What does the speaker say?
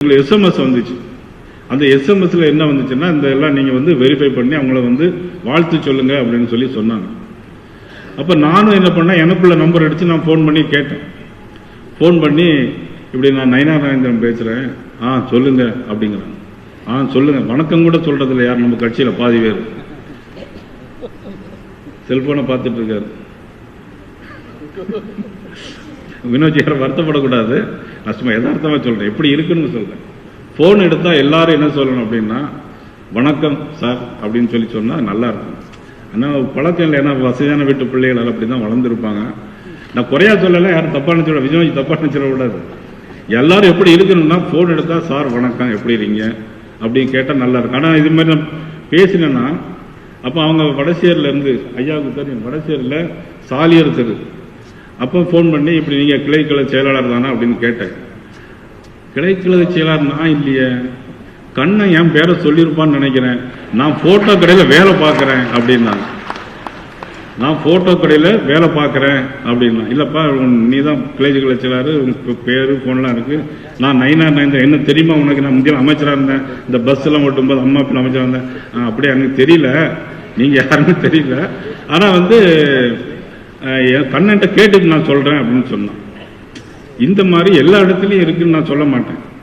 SMS வந்துச்சு. அந்த எஸ்எம்எஸ்ல என்ன வந்துச்சுன்னா, இந்த எல்லாம் நீங்க வந்து வெரிஃபை பண்ணி அவங்கள வந்து வாழ்த்து சொல்லுங்க அப்படின்னு சொல்லி சொன்னாங்க. அப்ப நானும் என்ன பண்ணேன், எனக்குள்ள நம்பர் அடிச்சு நான் போன் பண்ணி கேட்டேன். போன் பண்ணி இப்படி நான் நயினார் நாகேந்திரன் பேசுறேன், சொல்லுங்க அப்படிங்கிறாங்க. சொல்லுங்க, வணக்கம் கூட சொல்றது இல்லை யார் நம்ம கட்சியில பாதி பேர். செல்போனை பார்த்துட்டு இருக்காரு. வினோஜ் யாரும் வருத்தப்படக்கூடாது, நான் சும்மா யதார்த்தமா சொல்றேன், எப்படி இருக்குன்னு சொல்றேன். போன் எடுத்தா எல்லாரும் என்ன சொல்லணும் அப்படின்னா, வணக்கம் சார் அப்படின்னு சொல்லி சொன்னா நல்லா இருக்கும். ஆனால் பழக்கம் இல்லை, ஏன்னா வசதியான வீட்டு பிள்ளைகள் அப்படிதான் வளர்ந்துருப்பாங்க. நான் குறையா சொல்லல, யாரும் தப்பா நினைச்சிட, விஜய் தப்பா நினைச்சிட கூடாது. எல்லாரும் எப்படி இருக்கணும்னா, போன் எடுத்தா சார் வணக்கம் எப்படி இருக்கீங்க அப்படின்னு கேட்டா நல்லா இருக்கும். ஆனா இது மாதிரி நான் பேசினேன்னா, அப்ப அவங்க வடசேரில இருந்து, ஐயாவுக்கு தெரியும், வடசேரில சாலியர் தெரு. அப்போ போன் பண்ணி இப்படி நீங்க கிளைக்கழக செயலாளர் தானே அப்படின்னு கேட்டேன். கிளைக்கழக செயலாளர் நான் இல்லையே, கண்ணன் என் பேரை சொல்லியிருப்பான்னு நினைக்கிறேன், நான் போட்டோ கடையில வேலை பார்க்கிறேன் அப்படின்னா. நான் போட்டோ கடையில வேலை பார்க்கிறேன் அப்படின்னா, இல்லப்பா நீ தான் கிளைக்கழக செயலாளர், உங்க பேரு போன்லாம் இருக்கு, நான் நயினார் நாகேந்திரன், என்ன தெரியுமா உனக்கு, நான் முந்திய அமைச்சராக இருந்தேன், இந்த பஸ் எல்லாம் ஓட்டும்போது அம்மா அப்பா அமைச்சராக இருந்தேன். அப்படியே எனக்கு தெரியல, நீங்க யாருன்னு தெரியல, ஆனா வந்து கண்ணன்ட்ட கேட்டுட்டு நான் சொல்றேன் அப்படின்னு சொன்னான். இந்த மாதிரி எல்லா இடத்துலயும் இருக்குன்னு நான் சொல்ல மாட்டேன்.